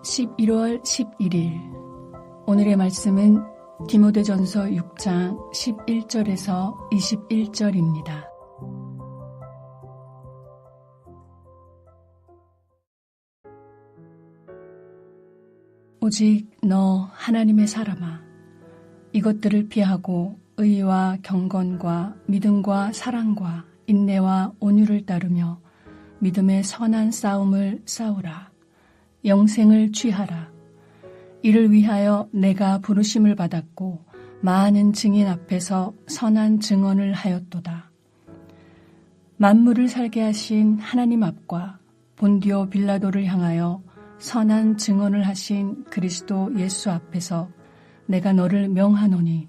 11월 11일 오늘의 말씀은 디모데전서 6장 11절에서 21절입니다. 오직 너 하나님의 사람아, 이것들을 피하고 의와 경건과 믿음과 사랑과 인내와 온유를 따르며 믿음의 선한 싸움을 싸우라. 영생을 취하라. 이를 위하여 내가 부르심을 받았고 많은 증인 앞에서 선한 증언을 하였도다. 만물을 살게 하신 하나님 앞과 본디오 빌라도를 향하여 선한 증언을 하신 그리스도 예수 앞에서 내가 너를 명하노니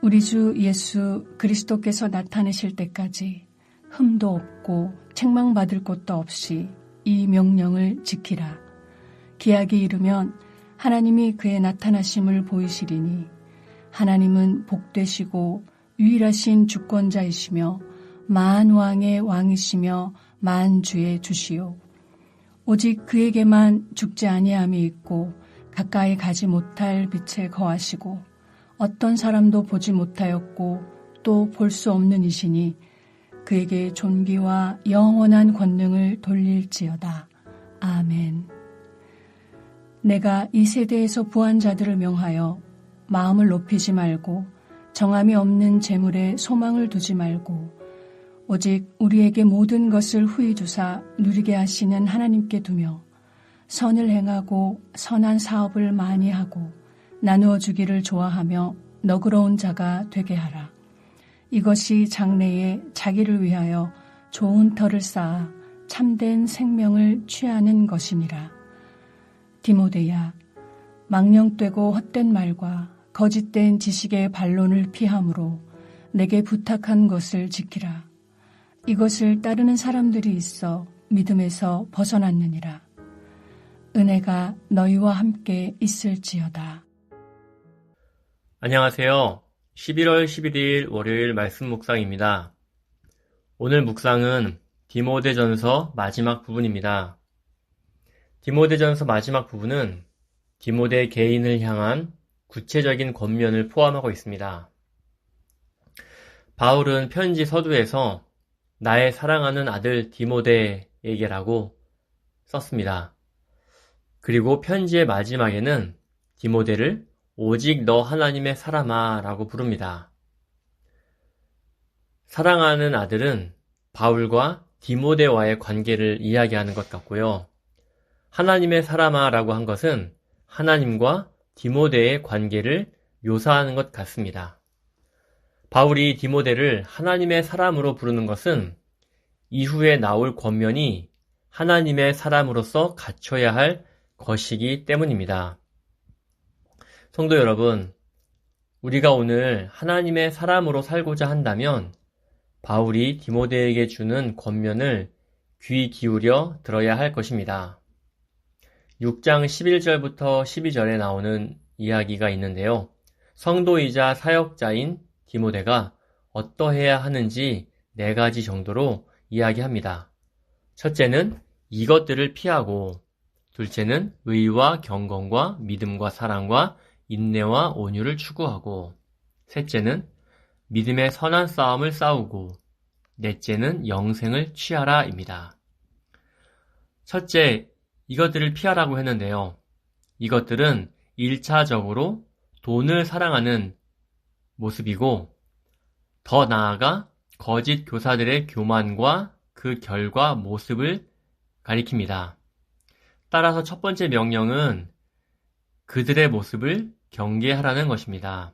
우리 주 예수 그리스도께서 나타내실 때까지 흠도 없고 책망받을 것도 없이 이 명령을 지키라. 기약이 이르면 하나님이 그의 나타나심을 보이시리니 하나님은 복되시고 유일하신 주권자이시며 만왕의 왕이시며 만주의 주시오. 오직 그에게만 죽지 아니함이 있고 가까이 가지 못할 빛에 거하시고 어떤 사람도 보지 못하였고 또 볼 수 없는 이시니 그에게 존귀와 영원한 권능을 돌릴지어다. 아멘. 내가 이 세대에서 부한 자들을 명하여 마음을 높이지 말고 정함이 없는 재물에 소망을 두지 말고 오직 우리에게 모든 것을 후히 주사 누리게 하시는 하나님께 두며 선을 행하고 선한 사업을 많이 하고 나누어 주기를 좋아하며 너그러운 자가 되게 하라. 이것이 장래에 자기를 위하여 좋은 터를 쌓아 참된 생명을 취하는 것이니라. 디모데야, 망령되고 헛된 말과 거짓된 지식의 반론을 피함으로 내게 부탁한 것을 지키라. 이것을 따르는 사람들이 있어 믿음에서 벗어났느니라. 은혜가 너희와 함께 있을지어다. 안녕하세요. 11월 11일 월요일 말씀 묵상입니다. 오늘 묵상은 디모데전서 마지막 부분입니다. 디모데전서 마지막 부분은 디모데 개인을 향한 구체적인 권면을 포함하고 있습니다. 바울은 편지 서두에서 나의 사랑하는 아들 디모데에게라고 썼습니다. 그리고 편지의 마지막에는 디모데를 오직 너 하나님의 사람아 라고 부릅니다. 사랑하는 아들은 바울과 디모데와의 관계를 이야기하는 것 같고요. 하나님의 사람아 라고 한 것은 하나님과 디모데의 관계를 묘사하는 것 같습니다. 바울이 디모데를 하나님의 사람으로 부르는 것은 이후에 나올 권면이 하나님의 사람으로서 갖춰야 할 것이기 때문입니다. 성도 여러분, 우리가 오늘 하나님의 사람으로 살고자 한다면 바울이 디모데에게 주는 권면을 귀 기울여 들어야 할 것입니다. 6장 11절부터 12절에 나오는 이야기가 있는데요. 성도이자 사역자인 디모데가 어떠해야 하는지 4가지 정도로 이야기합니다. 첫째는 이것들을 피하고, 둘째는 의와 경건과 믿음과 사랑과 인내와 온유를 추구하고, 셋째는 믿음의 선한 싸움을 싸우고, 넷째는 영생을 취하라 입니다. 첫째, 이것들을 피하라고 했는데요. 이것들은 1차적으로 돈을 사랑하는 모습이고, 더 나아가 거짓 교사들의 교만과 그 결과 모습을 가리킵니다. 따라서 첫 번째 명령은 그들의 모습을 경계하라는 것입니다.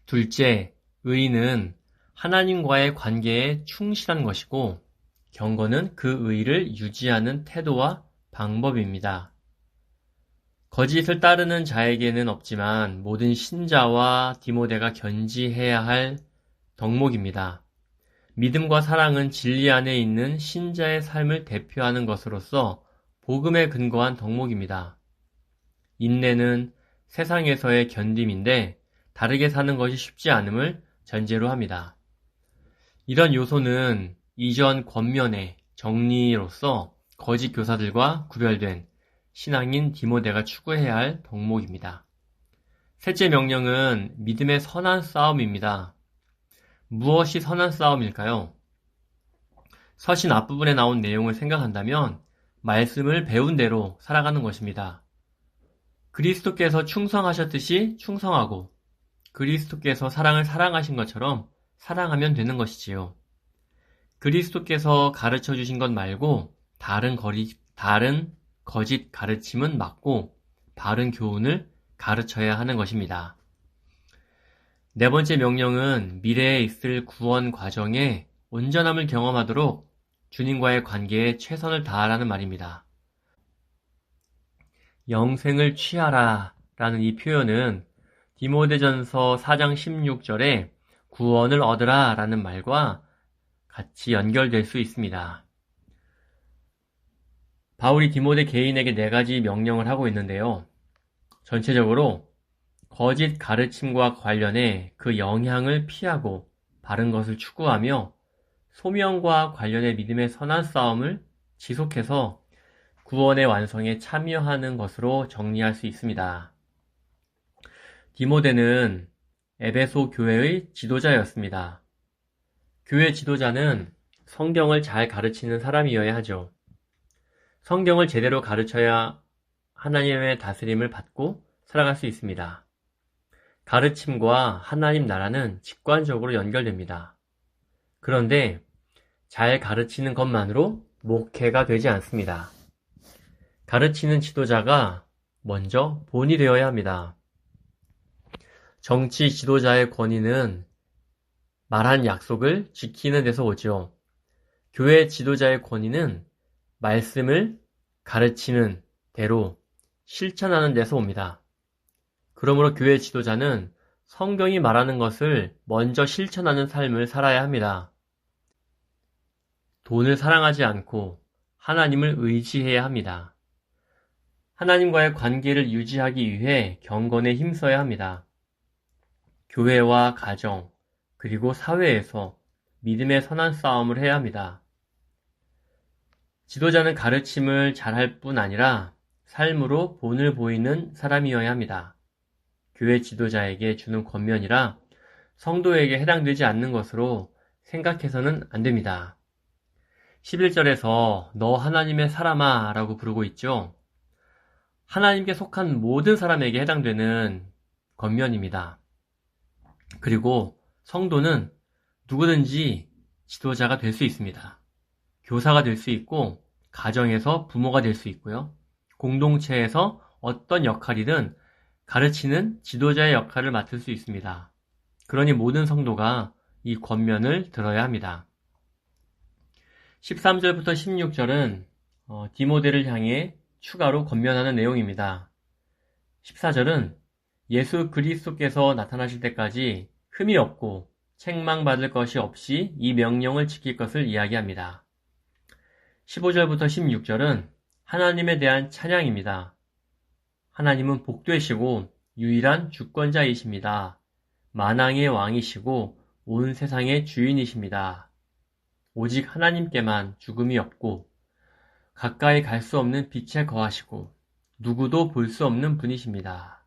둘째, 의는 하나님과의 관계에 충실한 것이고, 경건은 그 의를 유지하는 태도와 방법입니다. 거짓을 따르는 자에게는 없지만 모든 신자와 디모데가 견지해야 할 덕목입니다. 믿음과 사랑은 진리 안에 있는 신자의 삶을 대표하는 것으로서 복음에 근거한 덕목입니다. 인내는 세상에서의 견딤인데 다르게 사는 것이 쉽지 않음을 전제로 합니다. 이런 요소는 이전 권면의 정리로서 거짓 교사들과 구별된 신앙인 디모데가 추구해야 할 덕목입니다. 셋째 명령은 믿음의 선한 싸움입니다. 무엇이 선한 싸움일까요? 서신 앞부분에 나온 내용을 생각한다면 말씀을 배운 대로 살아가는 것입니다. 그리스도께서 충성하셨듯이 충성하고 그리스도께서 사랑을 사랑하신 것처럼 사랑하면 되는 것이지요. 그리스도께서 가르쳐 주신 것 말고 다른 거짓 가르침은 막고 바른 교훈을 가르쳐야 하는 것입니다. 네 번째 명령은 미래에 있을 구원 과정에 온전함을 경험하도록 주님과의 관계에 최선을 다하라는 말입니다. 영생을 취하라 라는 이 표현은 디모데전서 4장 16절에 구원을 얻으라 라는 말과 같이 연결될 수 있습니다. 바울이 디모데 개인에게 4가지 명령을 하고 있는데요. 전체적으로 거짓 가르침과 관련해 그 영향을 피하고 바른 것을 추구하며 소명과 관련해 믿음의 선한 싸움을 지속해서 구원의 완성에 참여하는 것으로 정리할 수 있습니다. 디모데는 에베소 교회의 지도자였습니다. 교회 지도자는 성경을 잘 가르치는 사람이어야 하죠. 성경을 제대로 가르쳐야 하나님의 다스림을 받고 살아갈 수 있습니다. 가르침과 하나님 나라는 직관적으로 연결됩니다. 그런데 잘 가르치는 것만으로 목회가 되지 않습니다. 가르치는 지도자가 먼저 본이 되어야 합니다. 정치 지도자의 권위는 말한 약속을 지키는 데서 오죠. 교회 지도자의 권위는 말씀을 가르치는 대로 실천하는 데서 옵니다. 그러므로 교회 지도자는 성경이 말하는 것을 먼저 실천하는 삶을 살아야 합니다. 돈을 사랑하지 않고 하나님을 의지해야 합니다. 하나님과의 관계를 유지하기 위해 경건에 힘써야 합니다. 교회와 가정, 그리고 사회에서 믿음의 선한 싸움을 해야 합니다. 지도자는 가르침을 잘할 뿐 아니라 삶으로 본을 보이는 사람이어야 합니다. 교회 지도자에게 주는 권면이라 성도에게 해당되지 않는 것으로 생각해서는 안 됩니다. 11절에서 너 하나님의 사람아 라고 부르고 있죠. 하나님께 속한 모든 사람에게 해당되는 권면입니다. 그리고 성도는 누구든지 지도자가 될 수 있습니다. 교사가 될 수 있고 가정에서 부모가 될 수 있고요. 공동체에서 어떤 역할이든 가르치는 지도자의 역할을 맡을 수 있습니다. 그러니 모든 성도가 이 권면을 들어야 합니다. 13절부터 16절은 디모데를 향해 추가로 권면하는 내용입니다. 14절은 예수 그리스도께서 나타나실 때까지 흠이 없고 책망받을 것이 없이 이 명령을 지킬 것을 이야기합니다. 15절부터 16절은 하나님에 대한 찬양입니다. 하나님은 복되시고 유일한 주권자이십니다. 만왕의 왕이시고 온 세상의 주인이십니다. 오직 하나님께만 죽음이 없고 가까이 갈 수 없는 빛에 거하시고 누구도 볼 수 없는 분이십니다.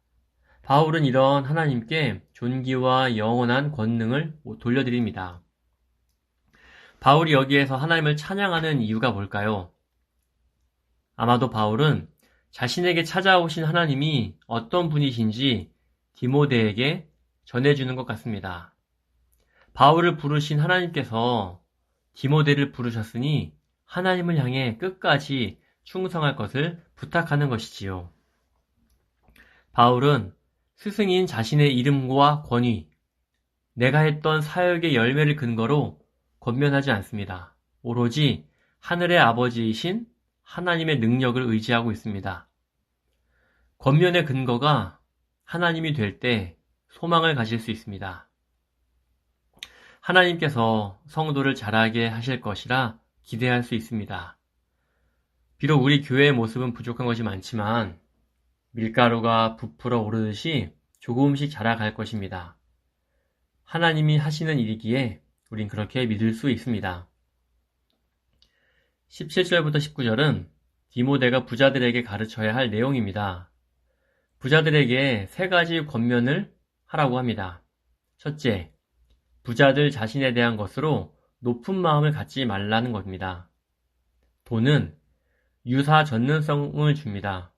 바울은 이런 하나님께 존귀와 영원한 권능을 돌려드립니다. 바울이 여기에서 하나님을 찬양하는 이유가 뭘까요? 아마도 바울은 자신에게 찾아오신 하나님이 어떤 분이신지 디모데에게 전해주는 것 같습니다. 바울을 부르신 하나님께서 디모데를 부르셨으니 하나님을 향해 끝까지 충성할 것을 부탁하는 것이지요. 바울은 스승인 자신의 이름과 권위, 내가 했던 사역의 열매를 근거로 권면하지 않습니다. 오로지 하늘의 아버지이신 하나님의 능력을 의지하고 있습니다. 권면의 근거가 하나님이 될 때 소망을 가질 수 있습니다. 하나님께서 성도를 자라게 하실 것이라 기대할 수 있습니다. 비록 우리 교회의 모습은 부족한 것이 많지만 밀가루가 부풀어 오르듯이 조금씩 자라갈 것입니다. 하나님이 하시는 일이기에 우린 그렇게 믿을 수 있습니다. 17절부터 19절은 디모데가 부자들에게 가르쳐야 할 내용입니다. 부자들에게 3가지 권면을 하라고 합니다. 첫째, 부자들 자신에 대한 것으로 높은 마음을 갖지 말라는 겁니다. 돈은 유사 전능성을 줍니다.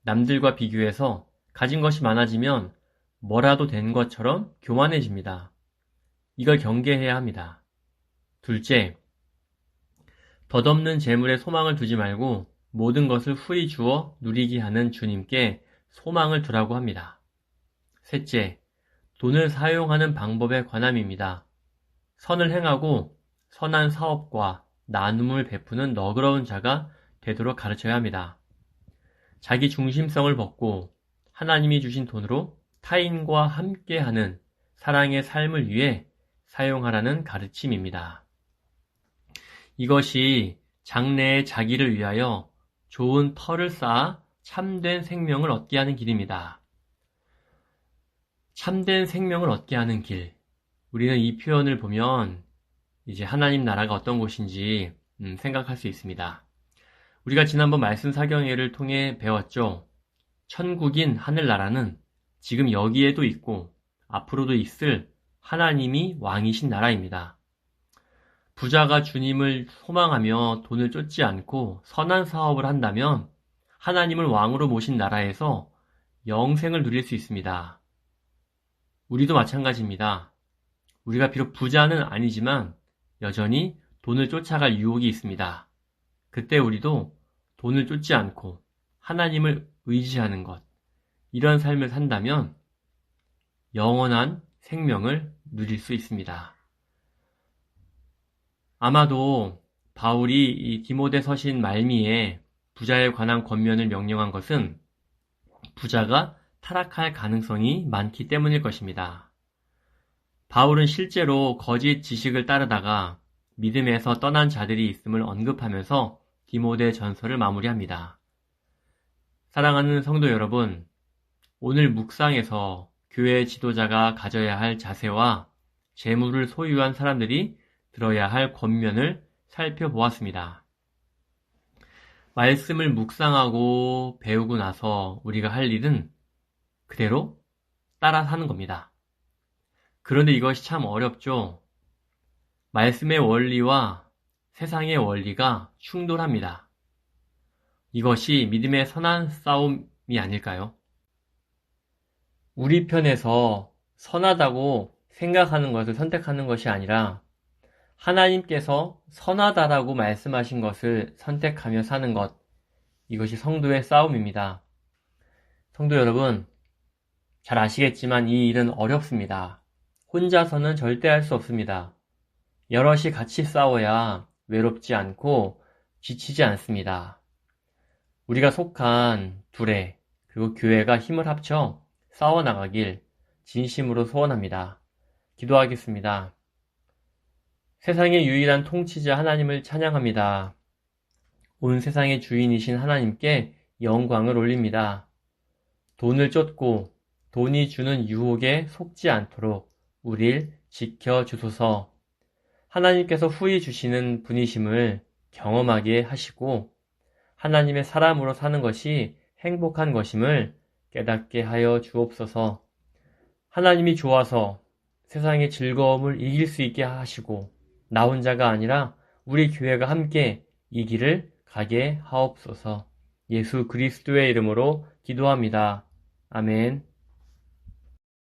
남들과 비교해서 가진 것이 많아지면 뭐라도 된 것처럼 교만해집니다. 이걸 경계해야 합니다. 둘째, 덧없는 재물에 소망을 두지 말고 모든 것을 후히 주어 누리게 하는 주님께 소망을 두라고 합니다. 셋째, 돈을 사용하는 방법에 관함입니다. 선을 행하고 선한 사업과 나눔을 베푸는 너그러운 자가 되도록 가르쳐야 합니다. 자기 중심성을 벗고 하나님이 주신 돈으로 타인과 함께하는 사랑의 삶을 위해 사용하라는 가르침입니다. 이것이 장래의 자기를 위하여 좋은 터를 쌓아 참된 생명을 얻게 하는 길입니다. 참된 생명을 얻게 하는 길. 우리는 이 표현을 보면 이제 하나님 나라가 어떤 곳인지 생각할 수 있습니다. 우리가 지난번 말씀 사경회를 통해 배웠죠. 천국인 하늘나라는 지금 여기에도 있고 앞으로도 있을 하나님이 왕이신 나라입니다. 부자가 주님을 소망하며 돈을 쫓지 않고 선한 사업을 한다면 하나님을 왕으로 모신 나라에서 영생을 누릴 수 있습니다. 우리도 마찬가지입니다. 우리가 비록 부자는 아니지만 여전히 돈을 쫓아갈 유혹이 있습니다. 그때 우리도 돈을 쫓지 않고 하나님을 의지하는 것, 이런 삶을 산다면 영원한 생명을 누릴 수 있습니다. 아마도 바울이 이 디모데 서신 말미에 부자에 관한 권면을 명령한 것은 부자가 타락할 가능성이 많기 때문일 것입니다. 바울은 실제로 거짓 지식을 따르다가 믿음에서 떠난 자들이 있음을 언급하면서 디모데 전서를 마무리합니다. 사랑하는 성도 여러분, 오늘 묵상에서 교회 지도자가 가져야 할 자세와 재물을 소유한 사람들이 들어야 할 권면을 살펴보았습니다. 말씀을 묵상하고 배우고 나서 우리가 할 일은 그대로 따라 사는 겁니다. 그런데 이것이 참 어렵죠. 말씀의 원리와 세상의 원리가 충돌합니다. 이것이 믿음의 선한 싸움이 아닐까요? 우리 편에서 선하다고 생각하는 것을 선택하는 것이 아니라 하나님께서 선하다라고 말씀하신 것을 선택하며 사는 것, 이것이 성도의 싸움입니다. 성도 여러분, 잘 아시겠지만 이 일은 어렵습니다. 혼자서는 절대 할 수 없습니다. 여럿이 같이 싸워야 외롭지 않고 지치지 않습니다. 우리가 속한 둘에 그리고 교회가 힘을 합쳐 싸워나가길 진심으로 소원합니다. 기도하겠습니다. 세상의 유일한 통치자 하나님을 찬양합니다. 온 세상의 주인이신 하나님께 영광을 올립니다. 돈을 쫓고 돈이 주는 유혹에 속지 않도록 우릴 지켜주소서. 하나님께서 후히 주시는 분이심을 경험하게 하시고 하나님의 사람으로 사는 것이 행복한 것임을 깨닫게 하여 주옵소서. 하나님이 좋아서 세상의 즐거움을 이길 수 있게 하시고 나 혼자가 아니라 우리 교회가 함께 이 길을 가게 하옵소서. 예수 그리스도의 이름으로 기도합니다. 아멘.